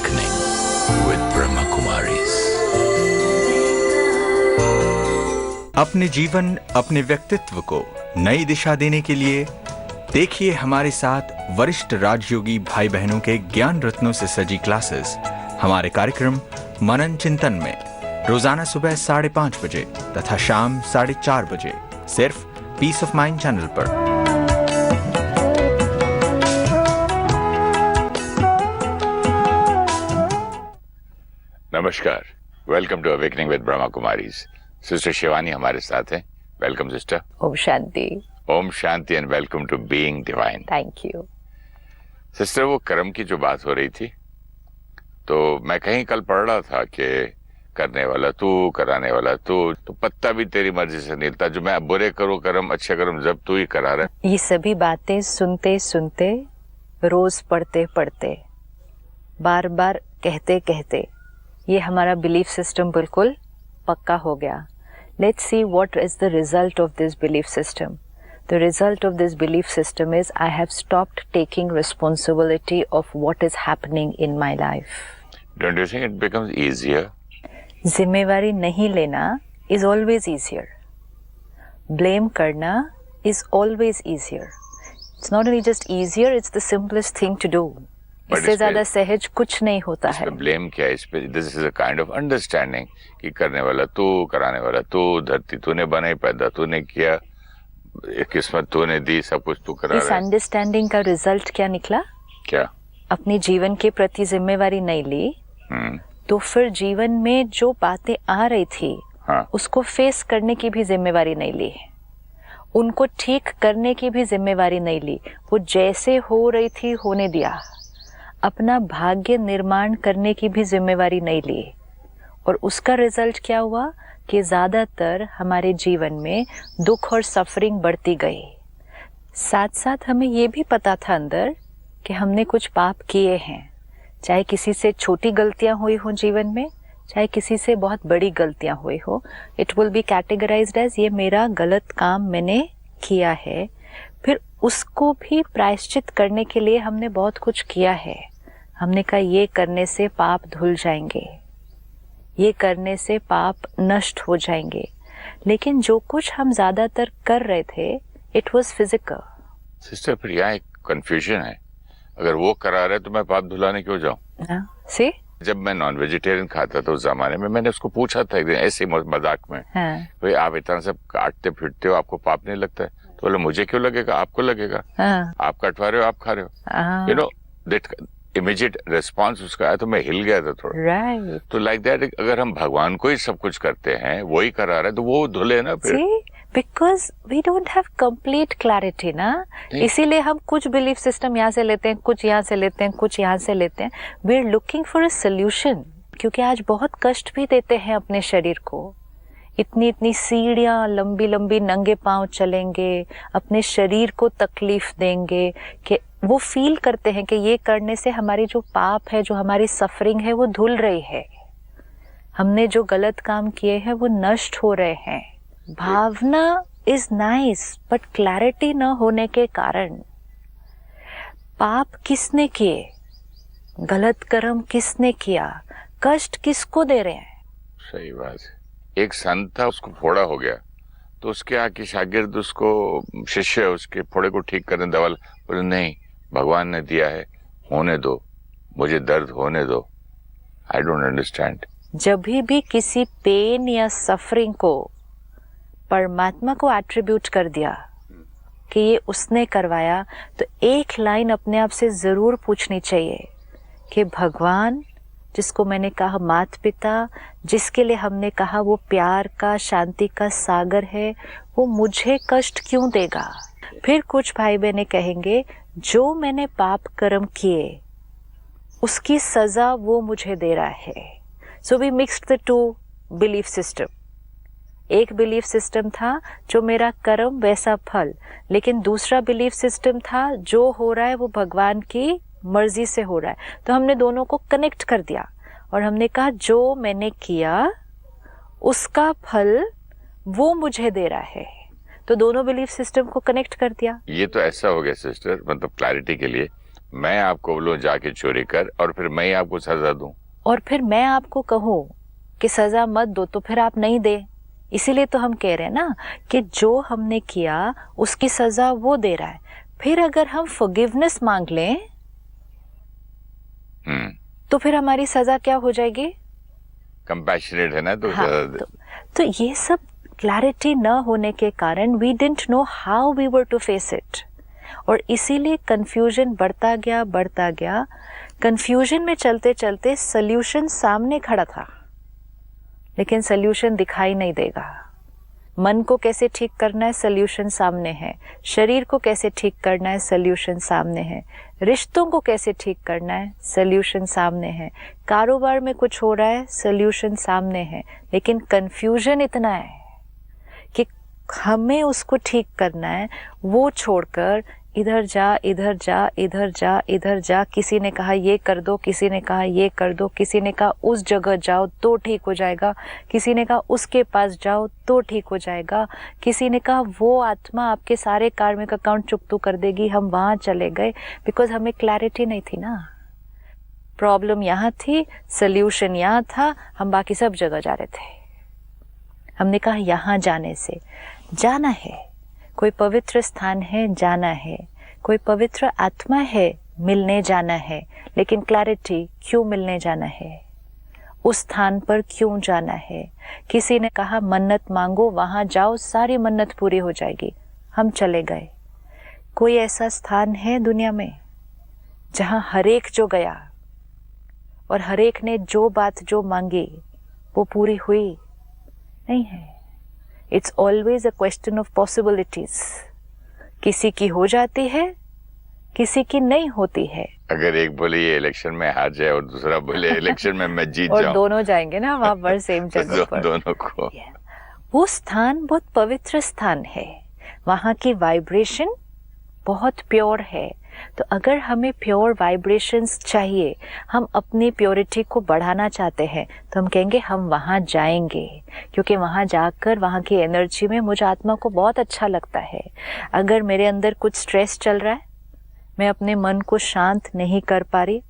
Awakening with Brahma Kumaris. अपने जीवन, अपने व्यक्तित्व को नई दिशा देने के लिए देखिए हमारे साथ वरिष्ठ राजयोगी भाई बहनों के ज्ञान रत्नों से सजी क्लासेस हमारे कार्यक्रम मनन चिंतन में रोजाना सुबह 5:30 बजे तथा शाम 4:30 बजे सिर्फ पीस ऑफ माइंड चैनल पर। नमस्कार, welcome to awakening with Brahma Kumaris. Sister Shivani हमारे साथ हैं। Welcome sister. ओम शांति। ओम शांति and welcome to being divine. Thank you. Sister, वो कर्म की जो बात हो रही थी, तो मैं कहीं कल पढ़ रहा था कि करने वाला तू, कराने वाला तू, तो पत्ता भी तेरी मर्जी से नहीं हिलता। जो मैं बुरे करूं कर्म, अच्छे कर्म, जब तू ही करा रहा। ये सभी बातें सुनते सुनते, रोज पढ़ते पढ़ते, बार बार कहते कहते ये हमारा बिलीफ सिस्टम बिल्कुल पक्का हो गया। Let's see what is the result of this belief system. The result of this belief system is I have stopped taking responsibility of what is happening in my life. Don't you think it becomes easier? जिम्मेवारी नहीं लेना is always easier. Blame करना is always easier. It's not only just easier, it's the simplest thing to do. इससे ज्यादा सहज कुछ नहीं होता है। ब्लेम क्या है इस पे? This is a kind of understanding कि करने वाला तू, कराने वाला तू, धरती तूने बनाई, पैदा तूने किया, किस्मत तूने दी, सब कुछ तू करा रहा है। इस अंडरस्टैंडिंग का रिजल्ट क्या निकला? क्या? अपनी जीवन के प्रति जिम्मेवारी नहीं ली, तो फिर जीवन में जो बातें आ रही थी, हाँ, उसको फेस करने की भी जिम्मेवारी नहीं ली, उनको ठीक करने की भी जिम्मेवारी नहीं ली। वो जैसे हो रही थी होने दिया। अपना भाग्य निर्माण करने की भी जिम्मेवारी नहीं ली। और उसका रिजल्ट क्या हुआ कि ज्यादातर हमारे जीवन में दुख और सफरिंग बढ़ती गई। साथ साथ हमें ये भी पता था अंदर कि हमने कुछ पाप किए हैं, चाहे किसी से छोटी गलतियां हुई हो जीवन में, चाहे किसी से बहुत बड़ी गलतियां हुई हो। It will be categorized as ये मेरा गलत काम मैंने किया है। फिर उसको भी प्रायश्चित करने के लिए हमने बहुत कुछ किया है। हमने कहा ये करने से पाप धुल जाएंगे, ये करने से पाप नष्ट हो जाएंगे। लेकिन जो कुछ हम ज्यादातर कर रहे थे, इट वाज फिजिकल। सिस्टर, फिर यहाँ एक कंफ्यूजन है। अगर वो करा रहे तो मैं पाप धुलाने क्यों जाऊं? सी, जब मैं नॉन वेजिटेरियन खाता था उस जमाने में, मैंने उसको पूछा था एक दिन ऐसे मजाक में, भाई आप इतना सब काटते फिरते हो, आपको पाप नहीं लगता है? तो बोले मुझे क्यों लगेगा, आपको लगेगा। आप कटवा रहे हो, आप खा रहे हो। You know that immediate response उसका आया, तो मैं हिल गया था थोड़ा। राइट। तो लाइक दैट, अगर हम भगवान को ही सब कुछ करते हैं, वो ही करा रहा है, तो वो धुले ना फिर। Because we don't have complete clarity ना, इसीलिए हम कुछ बिलीफ सिस्टम यहाँ से लेते हैं, कुछ यहाँ से लेते हैं, कुछ यहाँ से लेते हैं। We are looking for a solution. क्योंकि आज बहुत कष्ट भी देते हैं अपने शरीर को। इतनी इतनी सीढ़ियाँ लंबी लंबी नंगे पांव चलेंगे, अपने शरीर को तकलीफ देंगे कि वो फील करते हैं कि ये करने से हमारी जो पाप है, जो हमारी सफरिंग है, वो धुल रही है। हमने जो गलत काम किए हैं वो नष्ट हो रहे हैं। भावना इज नाइस, बट क्लैरिटी न होने के कारण पाप किसने किए, गलत कर्म किसने किया, कष्ट किसको दे रहे हैं? सही बात है। एक संत था, उसको फोड़ा हो गया, तो उसके आके शागिर्द उसको, शिष्य उसके फोड़े को ठीक करने दवा, बोले नहीं, भगवान ने दिया है, होने दो, मुझे दर्द होने दो। I don't understand. जब भी किसी पेन या सफरिंग को परमात्मा को एट्रीब्यूट कर दिया कि ये उसने करवाया, तो एक लाइन अपने आप से जरूर पूछनी चाहिए कि भगवान, जिसको मैंने कहा माता पिता, जिसके लिए हमने कहा वो प्यार का, शांति का सागर है, वो मुझे कष्ट क्यों देगा? फिर कुछ भाई बहनें कहेंगे जो मैंने पाप कर्म किए उसकी सजा वो मुझे दे रहा है। So we mixed the two belief system. एक बिलीफ सिस्टम था जो मेरा कर्म वैसा फल, लेकिन दूसरा बिलीफ सिस्टम था जो हो रहा है वो भगवान की मर्जी से हो रहा है। तो हमने दोनों को कनेक्ट कर दिया और हमने कहा जो मैंने किया उसका फल वो मुझे दे रहा है। तो दोनों बिलीफ सिस्टम को कनेक्ट कर दिया। ये तो ऐसा हो गया सिस्टर, मतलब क्लैरिटी के लिए, मैं आपको बोलूं जाके चोरी कर और फिर मैं ही आपको सजा दूं, और फिर मैं आपको कहूं कि सजा मत दो तो फिर आप नहीं दे। इसीलिए तो हम कह रहे हैं ना कि जो हमने किया उसकी सजा वो दे रहा है। फिर अगर हम फॉरगिवनेस मांग लें तो फिर हमारी सजा क्या हो जाएगी? कंपैशनेट है ना, तो हाँ, तो ये सब क्लैरिटी न होने के कारण we didn't know how we were to face it, और इसीलिए कंफ्यूजन बढ़ता गया। कंफ्यूजन में चलते चलते सल्यूशन सामने खड़ा था, लेकिन सल्यूशन दिखाई नहीं देगा। मन को कैसे ठीक करना है, सल्यूशन सामने है। शरीर को कैसे ठीक करना है, सल्यूशन सामने है। रिश्तों को कैसे ठीक करना है, सल्यूशन सामने है। कारोबार में कुछ हो रहा है, सल्यूशन सामने है। लेकिन कंफ्यूजन इतना है कि हमें उसको ठीक करना है, वो छोड़कर इधर जा इधर जा इधर जा इधर जा। किसी ने कहा ये कर दो, किसी ने कहा ये कर दो, किसी ने कहा उस जगह जाओ तो ठीक हो जाएगा, किसी ने कहा उसके पास जाओ तो ठीक हो जाएगा, किसी ने कहा वो आत्मा आपके सारे कार्मिक अकाउंट चुकता कर देगी। हम वहां चले गए बिकॉज हमें क्लैरिटी नहीं थी ना। प्रॉब्लम यहाँ थी, सल्यूशन यहाँ था, हम बाकी सब जगह जा रहे थे। हमने कहा यहाँ जाने से जाना है, कोई पवित्र स्थान है, जाना है, कोई पवित्र आत्मा है, मिलने जाना है। लेकिन क्लैरिटी, क्यों मिलने जाना है, उस स्थान पर क्यों जाना है। किसी ने कहा मन्नत मांगो, वहां जाओ, सारी मन्नत पूरी हो जाएगी। हम चले गए। कोई ऐसा स्थान है दुनिया में जहां हरेक जो गया और हरेक ने जो बात जो मांगी वो पूरी हुई? नहीं है। It's always a question of possibilities. किसी की हो जाती है, किसी की नहीं होती है। अगर एक बोले ये इलेक्शन में हार जाए और दूसरा बोले इलेक्शन में मैं जीत और जाऊं, दोनों जाएंगे ना वहां पर सेम जगह पर। दोनों को। वो स्थान बहुत पवित्र स्थान है, वहां की वाइब्रेशन बहुत प्योर है। तो अगर हमें प्योर वाइब्रेशंस चाहिए, हम अपनी प्योरिटी को बढ़ाना चाहते हैं, तो हम कहेंगे हम वहां जाएंगे, क्योंकि वहां जाकर वहां की एनर्जी में मुझे आत्मा को बहुत अच्छा लगता है। अगर मेरे अंदर कुछ स्ट्रेस चल रहा है, मैं अपने मन को शांत नहीं कर पा रही,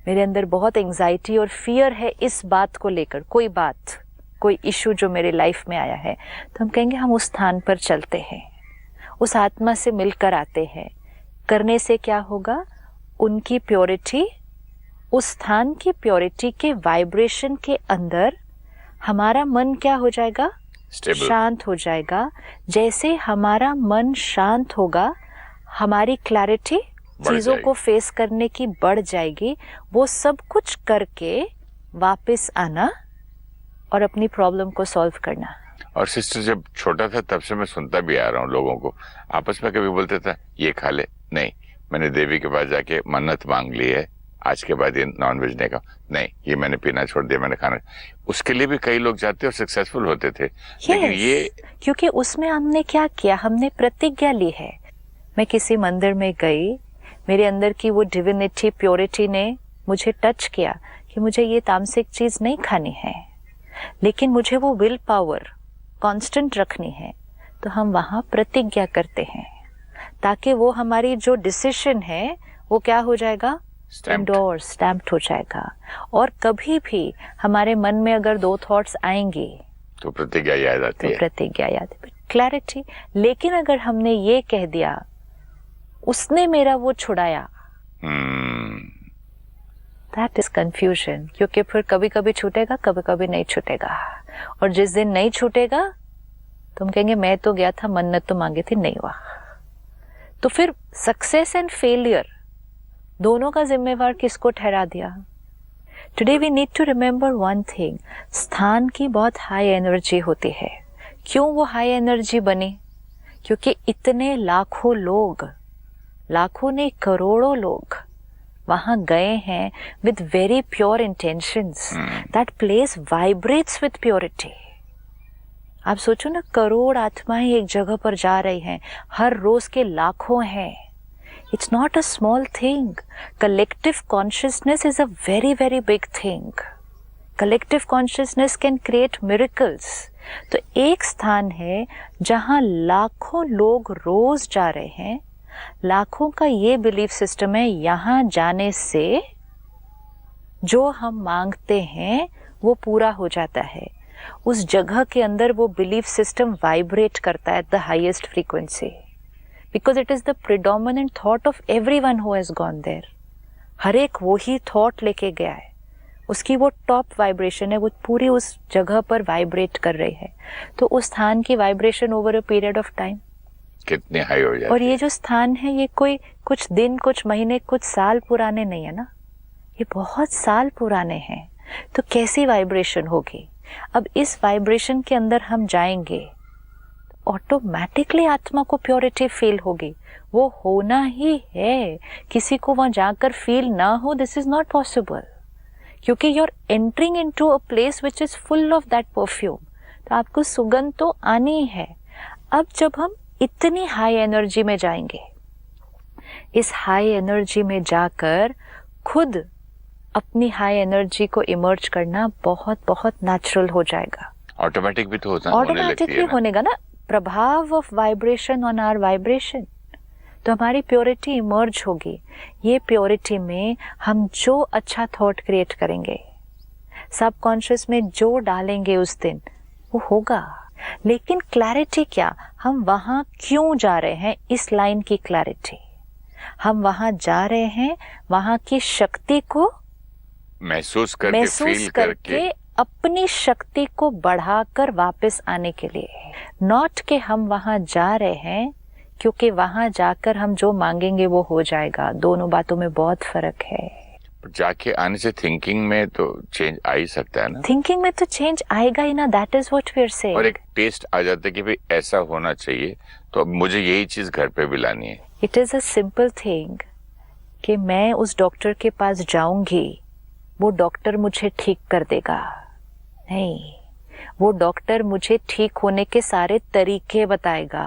मेरे अंदर बहुत एंजाइटी और फियर है इस बात को लेकर, कोई बात, कोई इशू जो मेरे लाइफ में आया है, तो हम कहेंगे हम उस स्थान पर चलते हैं, उस आत्मा से मिलकर आते हैं। करने से क्या होगा? उनकी प्योरिटी, उस स्थान की प्योरिटी के वाइब्रेशन के अंदर हमारा मन क्या हो जाएगा? शांत हो जाएगा। जैसे हमारा मन शांत होगा, हमारी क्लैरिटी चीजों को फेस करने की बढ़ जाएगी। वो सब कुछ करके वापस आना और अपनी प्रॉब्लम को सॉल्व करना। और सिस्टर, जब छोटा था तब से मैं सुनता भी आ रहा हूँ लोगों को, आपस में कभी बोलते था ये खा ले, नहीं मैंने देवी के पास जाके मन्नत मांग ली है, आज के बाद ये नॉनवेज नहीं खाऊं, नहीं ये मैंने पीना छोड़ दिया, मैंने खाना। उसके लिए भी कई लोग जाते और सक्सेसफुल होते थे। लेकिन ये क्योंकि उसमें हमने क्या किया, हमने प्रतिज्ञा ली है। मैं किसी मंदिर में गई, मेरे अंदर की वो डिविनिटी, प्योरिटी ने मुझे टच किया कि मुझे ये तामसिक चीज नहीं खानी है, लेकिन मुझे वो विल पावर कांस्टेंट रखनी है। तो हम वहां प्रतिज्ञा करते हैं, ताकि वो हमारी जो डिसीजन है वो क्या हो जाएगा? स्टैम्प्ड हो जाएगा। और कभी भी हमारे मन में अगर दो थॉट्स आएंगे तो प्रतिज्ञा याद आती है, प्रतिज्ञा याद, क्लैरिटी। लेकिन अगर हमने ये कह दिया उसने मेरा वो छुड़ाया, दैट इज कंफ्यूजन। क्योंकि फिर कभी कभी छूटेगा, कभी कभी नहीं छूटेगा। और जिस दिन नहीं छूटेगा तुम कहेंगे मैं तो गया था, मन्नत तो मांगी थी, नहीं हुआ। तो फिर सक्सेस एंड फेलियर दोनों का जिम्मेवार किसको ठहरा दिया? Today we need to remember one thing, स्थान की बहुत हाई एनर्जी होती है। क्यों वो हाई एनर्जी बनी? क्योंकि इतने लाखों लोग, लाखों ने करोड़ों लोग वहां गए हैं with very pure intentions. That place vibrates with purity. आप सोचो ना, करोड़ आत्माएं एक जगह पर जा रही हैं, हर रोज के लाखों हैं। It's not a small thing. Collective consciousness is a very, very big thing. Collective consciousness can create miracles. तो एक स्थान है जहां लाखों लोग रोज जा रहे हैं, लाखों का ये बिलीफ सिस्टम है, यहाँ जाने से जो हम मांगते हैं वो पूरा हो जाता है। उस जगह के अंदर वो बिलीफ सिस्टम वाइब्रेट करता है at the highest frequency, because it is the predominant thought of everyone who has gone there. हर एक वो ही थॉट लेके गया है, उसकी वो टॉप वाइब्रेशन है, वो पूरी उस जगह पर वाइब्रेट कर रही है। तो उस स्थान की vibration over a period of time कितने हाई हो जाती है। और ये जो स्थान है ये कोई कुछ दिन, कुछ महीने, कुछ साल पुराने नहीं है ना, ये बहुत साल पुराने हैं। तो कैसी वाइब्रेशन होगी? अब इस वाइब्रेशन के अंदर हम जाएंगे, ऑटोमेटिकली आत्मा को प्योरिटी फील होगी। वो होना ही है, किसी को वहां जाकर फील ना हो, दिस इज नॉट पॉसिबल, क्योंकि you are entering into a place which is full of that perfume. तो आपको सुगंध तो आनी है। अब जब हम इतनी हाई एनर्जी में जाएंगे, इस हाई एनर्जी में जाकर खुद अपनी हाई एनर्जी को इमर्ज करना बहुत बहुत नेचुरल हो जाएगा। ऑटोमेटिक भी तो होता है, ऑटोमेटिकली होनेगा ना, प्रभाव of vibration on our vibration. तो हमारी प्योरिटी इमर्ज होगी। ये प्योरिटी में हम जो अच्छा थॉट क्रिएट करेंगे, सबकॉन्शियस में जो डालेंगे उस दिन, वो होगा। लेकिन क्लैरिटी क्या, हम वहां क्यों जा रहे हैं, इस लाइन की क्लैरिटी। हम वहां जा रहे हैं वहां की शक्ति को महसूस करके अपनी शक्ति को बढ़ाकर वापस आने के लिए। नॉट कि हम वहां जा रहे हैं क्योंकि वहां जाकर हम जो मांगेंगे वो हो जाएगा। दोनों बातों में बहुत फर्क है। जाके आने से थिंकिंग में तो चेंज आ ही सकता है ना। थिंकिंग में तो चेंज आएगा ही ना, that is what we are saying. और एक टेस्ट आ जाता है कि भाई ऐसा होना चाहिए, तो अब मुझे यही चीज घर पे भी लानी है। It is a simple thing कि मैं उस डॉक्टर के पास जाऊंगी, वो डॉक्टर मुझे ठीक कर देगा। नहीं, वो डॉक्टर मुझे ठीक होने के सारे तरीके बताएगा।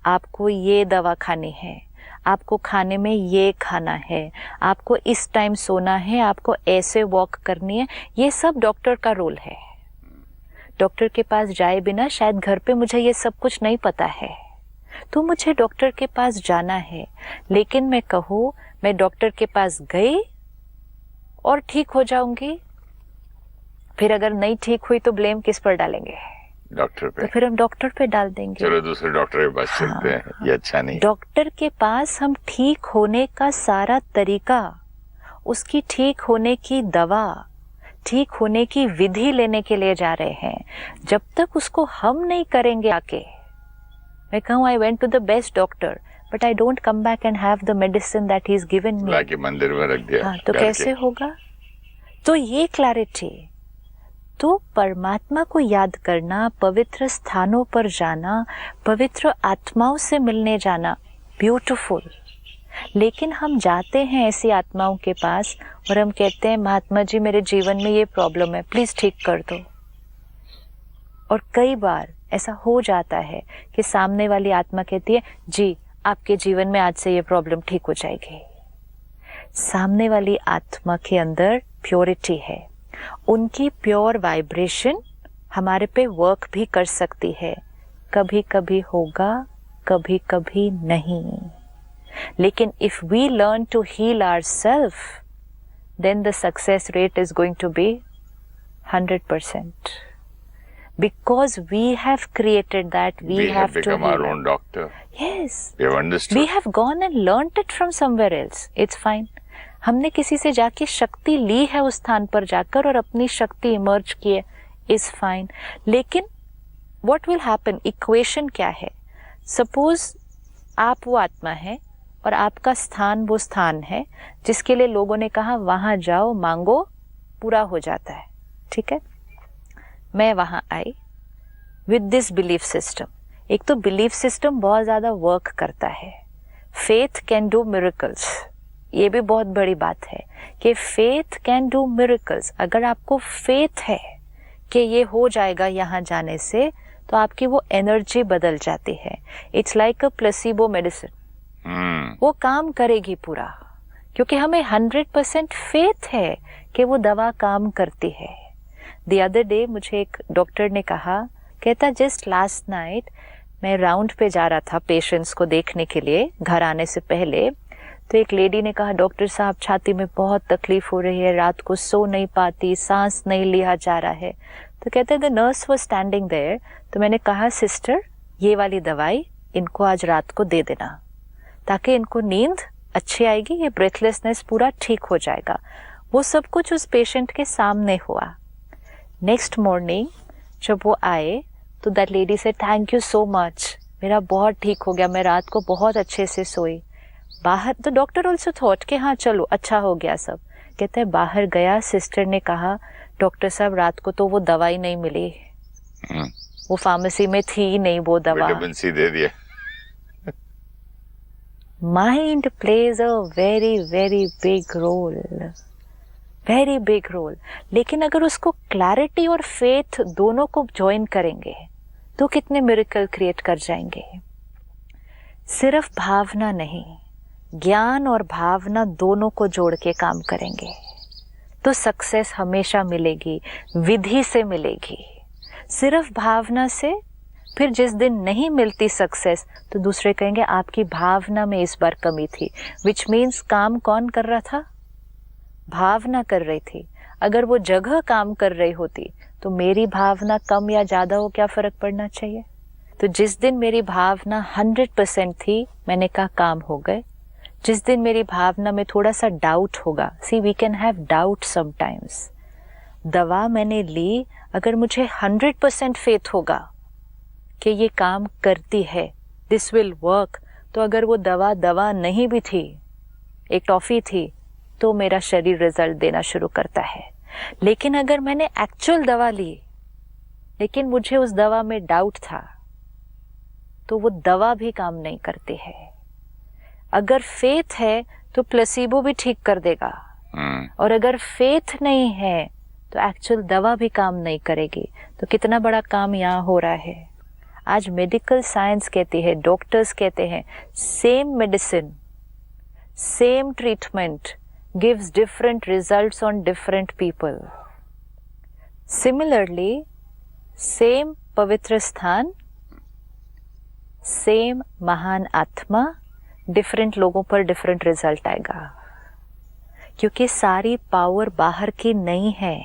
आपको ये दवा खानी है, आपको खाने में ये खाना है, आपको इस टाइम सोना है, आपको ऐसे वॉक करनी है। ये सब डॉक्टर का रोल है। डॉक्टर के पास जाए बिना शायद घर पे मुझे ये सब कुछ नहीं पता है, तो मुझे डॉक्टर के पास जाना है। लेकिन मैं कहूँ मैं डॉक्टर के पास गई और ठीक हो जाऊंगी, फिर अगर नहीं ठीक हुई तो ब्लेम किस पर डालेंगे? डॉक्टर पे। तो फिर हम डॉक्टर पे डाल देंगे। चलो दूसरे डॉक्टर के पास चलते हैं, ये अच्छा नहीं। डॉक्टर के पास हम ठीक होने का सारा तरीका, उसकी ठीक होने की दवा, ठीक होने की विधि लेने के लिए जा रहे हैं। जब तक उसको हम नहीं करेंगे आके, मैं कहूँ I went to the best doctor but I don't come back and have the medicine that he is given me, लाके मंदिर में रख दिया। हाँ, तो कैसे होगा? तो ये क्लैरिटी, तो परमात्मा को याद करना, पवित्र स्थानों पर जाना, पवित्र आत्माओं से मिलने जाना, ब्यूटीफुल। लेकिन हम जाते हैं ऐसी आत्माओं के पास और हम कहते हैं महात्मा जी मेरे जीवन में ये प्रॉब्लम है, प्लीज ठीक कर दो। और कई बार ऐसा हो जाता है कि सामने वाली आत्मा कहती है जी आपके जीवन में आज से ये प्रॉब्लम ठीक हो जाएगी। सामने वाली आत्मा के अंदर प्योरिटी है, उनकी प्योर वाइब्रेशन हमारे पे वर्क भी कर सकती है। कभी कभी होगा, कभी कभी नहीं। लेकिन if we learn to heal ourselves, then the success rate is going to be 100%. Because we have created that, we have to become our own doctor. Yes. We have understood. We have gone and learnt it from somewhere else. It's fine. हमने किसी से जाके शक्ति ली है उस स्थान पर जाकर और अपनी शक्ति इमर्ज की है, इज फाइन। लेकिन what will happen, इक्वेशन क्या है? सपोज आप वो आत्मा है और आपका स्थान वो स्थान है जिसके लिए लोगों ने कहा वहां जाओ, मांगो, पूरा हो जाता है। ठीक है, मैं वहां आई विद दिस बिलीफ सिस्टम। एक तो बिलीफ सिस्टम बहुत ज्यादा वर्क करता है। फेथ कैन डू मिरेकल्स, ये भी बहुत बड़ी बात है कि फेथ कैन डू मिरेकल्स। अगर आपको फेथ है कि ये हो जाएगा यहाँ जाने से, तो आपकी वो एनर्जी बदल जाती है। It's like a placebo medicine, वो काम करेगी पूरा, क्योंकि हमें 100% फेथ है कि वो दवा काम करती है। द अदर डे मुझे एक डॉक्टर ने कहा, कहता जस्ट लास्ट नाइट मैं राउंड पे जा रहा था पेशेंट्स को देखने के लिए घर आने से पहले, तो एक लेडी ने कहा डॉक्टर साहब छाती में बहुत तकलीफ हो रही है, रात को सो नहीं पाती, सांस नहीं लिया जा रहा है। तो कहते हैं the nurse was standing there. तो मैंने कहा सिस्टर ये वाली दवाई इनको आज रात को दे देना ताकि इनको नींद अच्छी आएगी, ये ब्रेथलेसनेस पूरा ठीक हो जाएगा। वो सब कुछ उस पेशेंट के सामने हुआ। नेक्स्ट मॉर्निंग जब वो आए तो दैट लेडी से थैंक यू सो मच, मेरा बहुत ठीक हो गया, मैं रात को बहुत अच्छे से सोई। बाहर तो डॉक्टर ऑल्सो थॉट कि हाँ चलो अच्छा हो गया सब। कहते हैं बाहर गया, सिस्टर ने कहा डॉक्टर साहब रात को तो वो दवाई नहीं मिली, वो फार्मेसी में थी ही नहीं वो दवा। विटामिन सी दे दिया। Mind plays a very very big role, very big role. लेकिन अगर उसको क्लैरिटी और फेथ दोनों को ज्वाइन करेंगे तो कितने मिरेकल क्रिएट कर जाएंगे। सिर्फ भावना नहीं, ज्ञान और भावना दोनों को जोड़ के काम करेंगे तो सक्सेस हमेशा मिलेगी, विधि से मिलेगी। सिर्फ भावना से फिर जिस दिन नहीं मिलती सक्सेस तो दूसरे कहेंगे आपकी भावना में इस बार कमी थी, विच मीन्स काम कौन कर रहा था? भावना कर रही थी। अगर वो जगह काम कर रही होती तो मेरी भावना कम या ज्यादा हो क्या फर्क पड़ना चाहिए? तो जिस दिन मेरी भावना 100% थी, मैंने कहा काम हो गए। जिस दिन मेरी भावना में थोड़ा सा डाउट होगा, see we can have doubt sometimes. दवा मैंने ली, अगर मुझे 100% फेथ होगा कि ये काम करती है, दिस विल वर्क, तो अगर वो दवा नहीं भी थी, एक टॉफी थी, तो मेरा शरीर रिजल्ट देना शुरू करता है। लेकिन अगर मैंने एक्चुअल दवा ली लेकिन मुझे उस दवा में डाउट था तो वो दवा भी काम नहीं करती है। अगर फेथ है तो प्लेसिबो भी ठीक कर देगा, और अगर फेथ नहीं है तो एक्चुअल दवा भी काम नहीं करेगी। तो कितना बड़ा काम यहाँ हो रहा है। आज मेडिकल साइंस कहती है, डॉक्टर्स कहते हैं same medicine, same treatment gives different results on different people. Similarly, same पवित्र स्थान, सेम महान आत्मा, डिफरेंट लोगों पर डिफरेंट रिजल्ट आएगा। क्योंकि सारी पावर बाहर की नहीं है,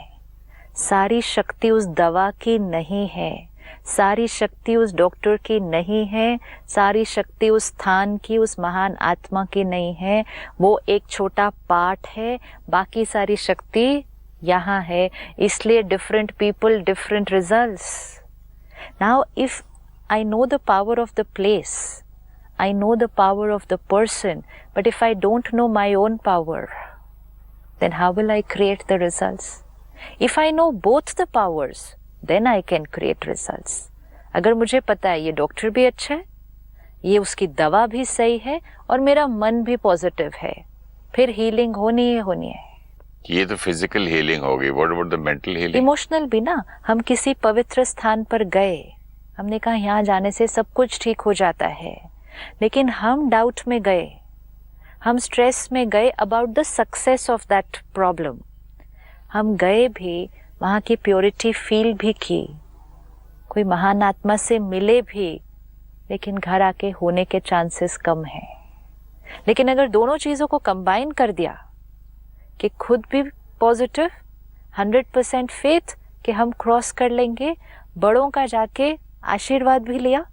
सारी शक्ति उस दवा की नहीं है, सारी शक्ति उस डॉक्टर की नहीं है, सारी शक्ति उस स्थान की, उस महान आत्मा की नहीं है। वो एक छोटा पार्ट है, बाकी सारी शक्ति यहाँ है। इसलिए different people different results. Now if I know the power of the place, I know the power of the person, but if I don't know my own power, then how will I create the results? If I know both the powers, then I can create results. अगर मुझे पता है ये doctor भी अच्छा है, ये उसकी दवा भी सही है, और मेरा मन भी पॉजिटिव है, फिर हीलिंग होनी ही होनी है। ये तो फिजिकल हीलिंग होगी। What about the mental healing? Emotional भी ना। हम किसी पवित्र स्थान पर गए, हमने कहा यहाँ जाने से सब कुछ ठीक हो जाता है, लेकिन हम डाउट में गए, हम स्ट्रेस में गए about the success of that problem. हम गए भी, वहाँ की प्योरिटी फील भी की, कोई महान आत्मा से मिले भी, लेकिन घर आके होने के चांसेस कम हैं। लेकिन अगर दोनों चीज़ों को कंबाइन कर दिया कि खुद भी पॉजिटिव, 100% फेथ कि हम क्रॉस कर लेंगे, बड़ों का जाके आशीर्वाद भी लिया।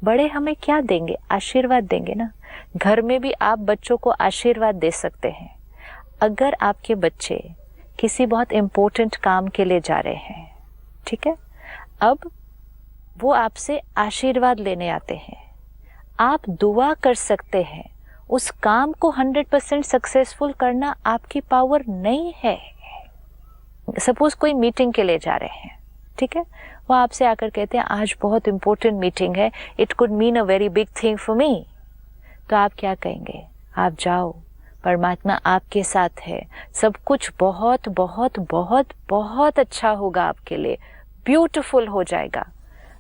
बड़े हमें क्या देंगे? आशीर्वाद देंगे ना। घर में भी आप बच्चों को आशीर्वाद दे सकते हैं। अगर आपके बच्चे किसी बहुत इम्पोर्टेंट काम के लिए जा रहे हैं, ठीक है, अब वो आपसे आशीर्वाद लेने आते हैं, आप दुआ कर सकते हैं। उस काम को 100% सक्सेसफुल करना आपकी पावर नहीं है। सपोज कोई मीटिंग के लिए जा रहे हैं, ठीक है, वो आपसे आकर कहते हैं आज बहुत इंपॉर्टेंट मीटिंग है, it could mean a very big thing for me. तो आप क्या कहेंगे? आप जाओ, परमात्मा आपके साथ है, सब कुछ बहुत बहुत बहुत बहुत अच्छा होगा आपके लिए, ब्यूटीफुल हो जाएगा।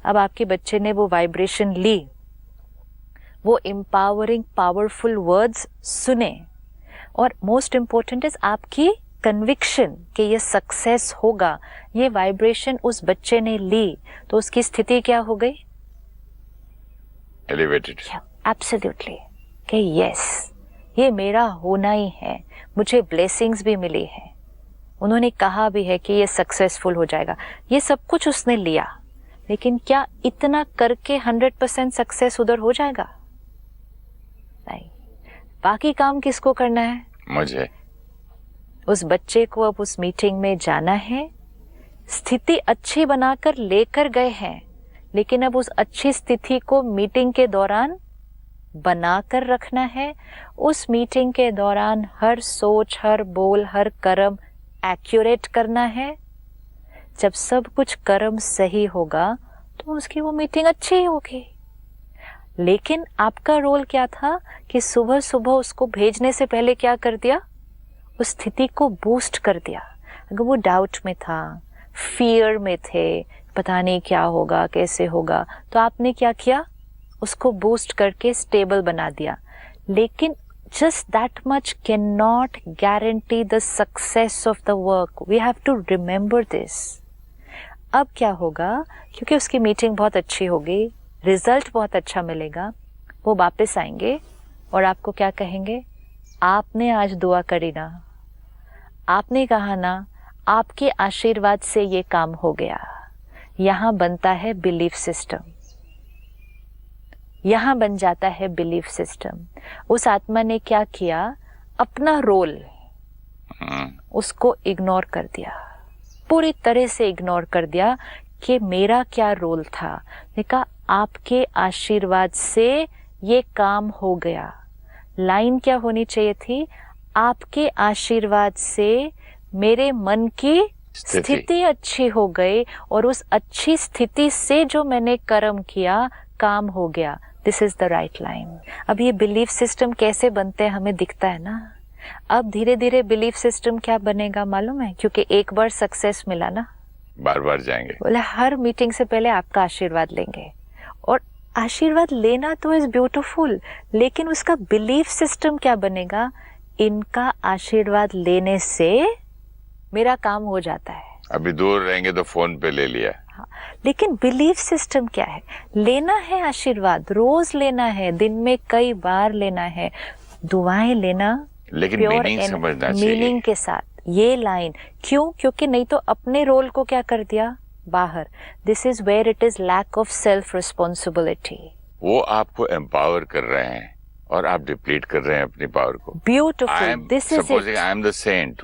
अब आपके बच्चे ने वो वाइब्रेशन ली, वो एम्पावरिंग पावरफुल वर्ड्स सुने, और मोस्ट इम्पोर्टेंट इज आपकी कन्विक्शन कि ये सक्सेस होगा, ये वाइब्रेशन उस बच्चे ने ली, तो उसकी स्थिति क्या हो गई? एलिवेटेड। एब्सोल्युटली कि यस ये मेरा होना ही है, मुझे ब्लेसिंग्स भी मिली है, उन्होंने कहा भी है कि ये सक्सेसफुल हो जाएगा, ये सब कुछ उसने लिया, लेकिन क्या इतना करके 100% सक्सेस उधर हो जाएगा? नहीं। बाकी काम किसको करना है? मुझे। उस बच्चे को अब उस मीटिंग में जाना है, स्थिति अच्छी बनाकर लेकर गए हैं, लेकिन अब उस अच्छी स्थिति को मीटिंग के दौरान बनाकर रखना है। उस मीटिंग के दौरान हर सोच, हर बोल, हर कर्म एक्यूरेट करना है। जब सब कुछ कर्म सही होगा तो उसकी वो मीटिंग अच्छी ही होगी। लेकिन आपका रोल क्या था कि सुबह सुबह उसको भेजने से पहले क्या कर दिया? उस स्थिति को बूस्ट कर दिया। अगर वो डाउट में था, फियर में थे, पता नहीं क्या होगा, कैसे होगा, तो आपने क्या किया? उसको बूस्ट करके स्टेबल बना दिया। लेकिन just that much cannot guarantee the success of the work. We have to remember this. अब क्या होगा? क्योंकि उसकी मीटिंग बहुत अच्छी होगी, रिजल्ट बहुत अच्छा मिलेगा, वो वापस आएंगे और आपको क्या कहेंगे? आपने आज दुआ करी ना, आपने कहा ना, आपके आशीर्वाद से ये काम हो गया। यहाँ बनता है बिलीफ सिस्टम, यहाँ बन जाता है बिलीफ सिस्टम। उस आत्मा ने क्या किया? अपना रोल उसको इग्नोर कर दिया, पूरी तरह से इग्नोर कर दिया कि मेरा क्या रोल था। ने कहा आपके आशीर्वाद से ये काम हो गया। लाइन क्या होनी चाहिए थी? आपके आशीर्वाद से मेरे मन की स्थिति अच्छी हो गई और उस अच्छी स्थिति से जो मैंने कर्म किया काम हो गया। This is the right line. अब ये बिलीफ सिस्टम कैसे बनते हैं हमें दिखता है ना। अब धीरे धीरे बिलीफ सिस्टम क्या बनेगा मालूम है? क्योंकि एक बार सक्सेस मिला ना, बार बार जाएंगे। बोले हर मीटिंग से पहले आपका आशीर्वाद लेंगे। और आशीर्वाद लेना तो इज ब्यूटीफुल, लेकिन उसका बिलीफ सिस्टम क्या बनेगा? इनका आशीर्वाद लेने से मेरा काम हो जाता है। अभी दूर रहेंगे तो फोन पे ले लिया। हाँ, लेकिन बिलीफ सिस्टम क्या है? लेना है आशीर्वाद, रोज लेना है, दिन में कई बार लेना है, दुआएं लेना, लेकिन मीनिंग समझना चाहिए, मीनिंग के साथ। ये लाइन क्यों? क्योंकि नहीं तो अपने रोल को क्या कर दिया? बाहर। This is where it is lack of self responsibility. वो आपको एम्पावर कर रहे हैं और आप डिप्लीट कर रहे हैं अपनी पावर को। Beautiful. This is it. I am the saint.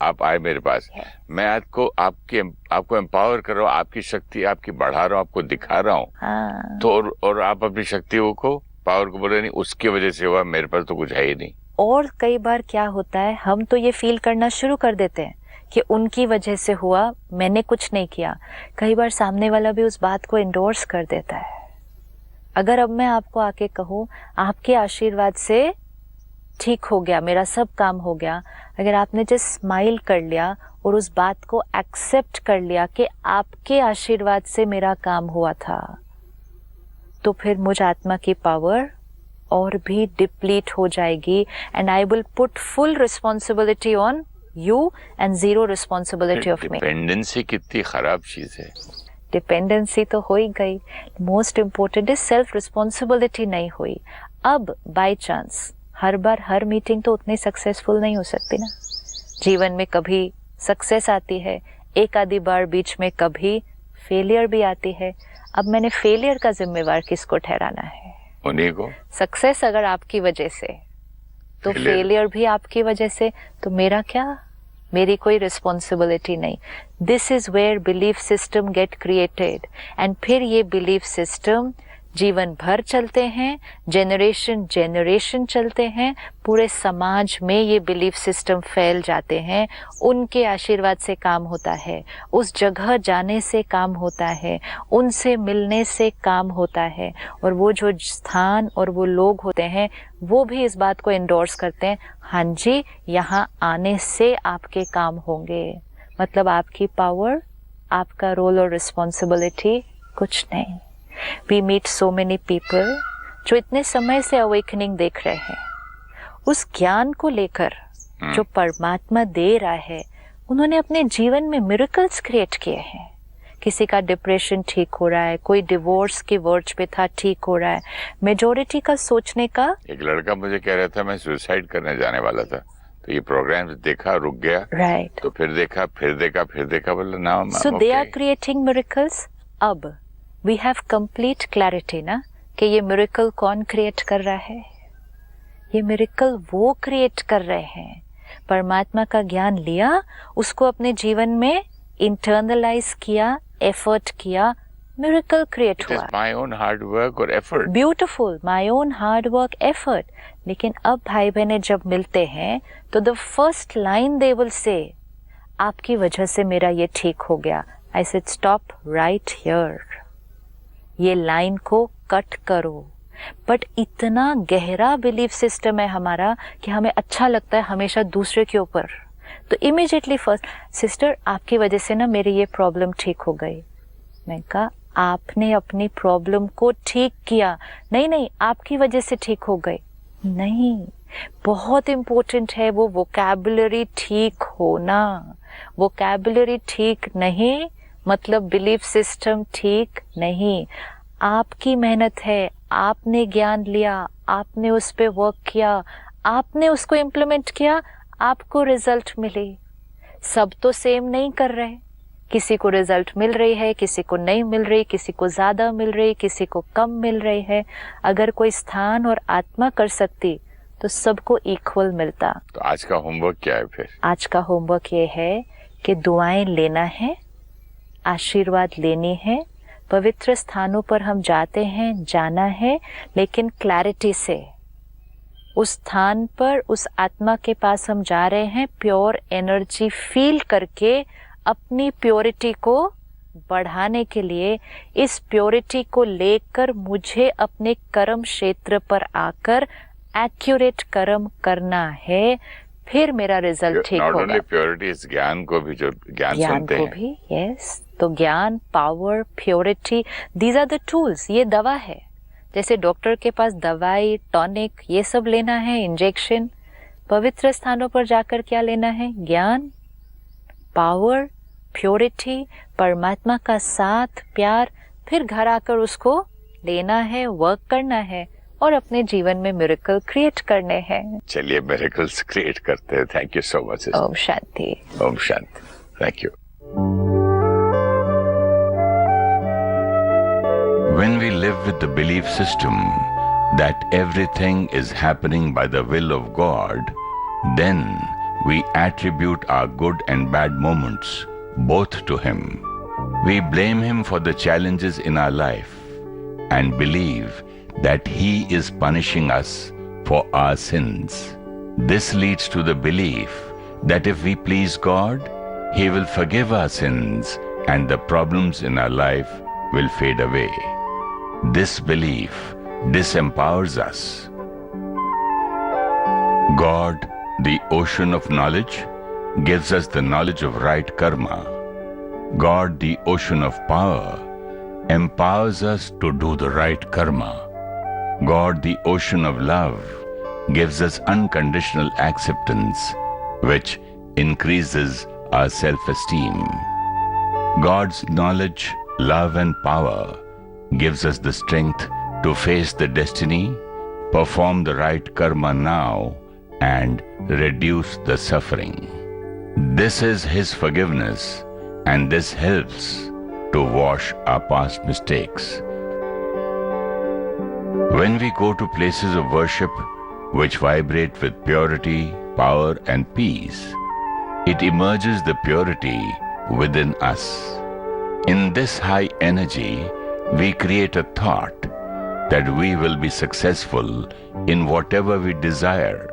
आप आए मेरे पास, मैं आपको एम्पावर कर रहा हूँ, आपकी शक्ति आपकी बढ़ा रहा हूँ, आपको दिखा रहा हूँ। तो और आप अपनी शक्ति को, पावर को बोल रहे नहीं, उसकी वजह से हुआ, मेरे पास तो कुछ है ही नहीं। और कई बार क्या होता है, हम तो ये फील करना शुरू कर देते हैं कि उनकी वजह से हुआ, मैंने कुछ नहीं किया। कई बार सामने वाला भी उस बात को एंडोर्स कर देता है। अगर अब मैं आपको आके कहूँ आपके आशीर्वाद से ठीक हो गया, मेरा सब काम हो गया, अगर आपने जस्ट स्माइल कर लिया और उस बात को एक्सेप्ट कर लिया कि आपके आशीर्वाद से मेरा काम हुआ था, तो फिर मुझ आत्मा की पावर और भी डिप्लीट हो जाएगी and I will put full responsibility on you and zero responsibility of me. Dependency कितनी खराब चीज है। डिपेंडेंसी तो हो ही गई, most important is self responsibility नहीं हुई। अब by chance her bar her meeting तो उतनी सक्सेसफुल नहीं हो सकती ना। जीवन में कभी सक्सेस आती है, एक आधी बार बीच में कभी फेलियर भी आती है। अब मैंने फेलियर का जिम्मेवार किसको ठहराना है? उन्हीं को। सक्सेस अगर आपकी वजह से, तो फेलियर भी आपकी वजह से, तो मेरा क्या? मेरी कोई रिस्पॉन्सिबिलिटी नहीं। This is where belief system get created and फिर ये बिलीफ सिस्टम जीवन भर चलते हैं, जनरेशन चलते हैं, पूरे समाज में ये बिलीफ सिस्टम फैल जाते हैं। उनके आशीर्वाद से काम होता है, उस जगह जाने से काम होता है, उनसे मिलने से काम होता है, और वो जो स्थान और वो लोग होते हैं वो भी इस बात को एंडोर्स करते हैं, हाँ जी यहाँ आने से आपके काम होंगे। मतलब आपकी पावर, आपका रोल और रिस्पॉन्सिबिलिटी कुछ नहीं। We meet so many people जो इतने समय से अवेकनिंग देख रहे हैं, उस ज्ञान को लेकर जो परमात्मा दे रहा है, उन्होंने अपने जीवन में मिरेकल्स क्रिएट किए हैं किसी का डिप्रेशन ठीक हो रहा है, कोई डिवोर्स के वर्ड्स पे था, ठीक हो रहा है। मेजॉरिटी का सोचने का, एक लड़का मुझे कह रहा था मैं सुसाइड करने जाने वाला था, तो ये प्रोग्राम देखा, रुक गया, राइट, तो फिर देखा, बोला ना। सो दे आर क्रिएटिंग मिरेकल्स। अब वी हैव कंप्लीट क्लैरिटी ना कि ये मिरेकल कौन क्रिएट कर रहा है। ये मिरेकल वो क्रिएट कर रहे हैं। परमात्मा का ज्ञान लिया, उसको अपने जीवन में इंटरनलाइज किया, एफर्ट किया, मिरेकल क्रिएट हुआ। माय ओन हार्ड वर्क और effort. Beautiful, my own hard work effort. लेकिन अब भाई बहनें जब मिलते हैं तो the first line they will say, आपकी वजह से मेरा ये ठीक हो गया। I said stop right here, ये लाइन को कट करो। बट इतना गहरा बिलीफ सिस्टम है हमारा कि हमें अच्छा लगता है हमेशा दूसरे के ऊपर, तो इमीडिएटली फर्स्ट, सिस्टर आपकी वजह से ना मेरी ये प्रॉब्लम ठीक हो गई। मैं कहा आपने अपनी प्रॉब्लम को ठीक किया, नहीं आपकी वजह से ठीक हो गई। नहीं, बहुत इंपॉर्टेंट है वो वोकैबुलरी ठीक होना। वोकैबुलरी ठीक नहीं मतलब बिलीफ सिस्टम ठीक नहीं। आपकी मेहनत है, आपने ज्ञान लिया, आपने उस पे वर्क किया, आपने उसको इम्प्लीमेंट किया, आपको रिजल्ट मिले। सब तो सेम नहीं कर रहे, किसी को रिजल्ट मिल रही है, किसी को नहीं मिल रही, किसी को ज्यादा मिल रही, किसी को कम मिल रही है। अगर कोई स्थान और आत्मा कर सकती तो सबको इक्वल मिलता। तो आज का होमवर्क क्या है फिर? आज का होमवर्क ये है कि दुआएं लेना है, आशीर्वाद लेनी है, पवित्र स्थानों पर हम जाते हैं, जाना है, लेकिन क्लैरिटी से। उस स्थान पर, उस आत्मा के पास हम जा रहे हैं प्योर एनर्जी फील करके, अपनी प्योरिटी को बढ़ाने के लिए। इस प्योरिटी को लेकर मुझे अपने कर्म क्षेत्र पर आकर एक्यूरेट कर्म करना है, फिर मेरा रिजल्ट ठीक होगा। नॉट ओनली प्योरिटी, इस ज्ञान को भी, जो ज्ञान सुनते हैं, भी, यस। तो ज्ञान, power, purity, these are the tools. ये दवा है, जैसे डॉक्टर के पास दवाई, टॉनिक, ये सब लेना है, इंजेक्शन। पवित्र स्थानों पर जाकर क्या लेना है? ज्ञान, पावर, प्योरिटी, परमात्मा का साथ, प्यार। फिर घर आकर उसको लेना है, वर्क करना है और अपने जीवन में मिरेकल क्रिएट करने हैं। चलिए मिरेकल्स क्रिएट करते हैं। Thank you so much. ओम शांति। ओम शांति। Thank you. When we live with the belief system that everything is happening by the will of God, then we attribute our good and bad moments both to Him. We blame Him for the challenges in our life and believe that He is punishing us for our sins. This leads to the belief that if we please God, He will forgive our sins and the problems in our life will fade away. This belief disempowers us. God, the ocean of knowledge, gives us the knowledge of right karma. God, the ocean of power, empowers us to do the right karma. God, the ocean of love, gives us unconditional acceptance, which increases our self-esteem. God's knowledge, love and power gives us the strength to face the destiny, perform the right karma now, and reduce the suffering. This is His forgiveness, and this helps to wash our past mistakes. When we go to places of worship which vibrate with purity, power, and peace, it emerges the purity within us. In this high energy, we create a thought that we will be successful in whatever we desire.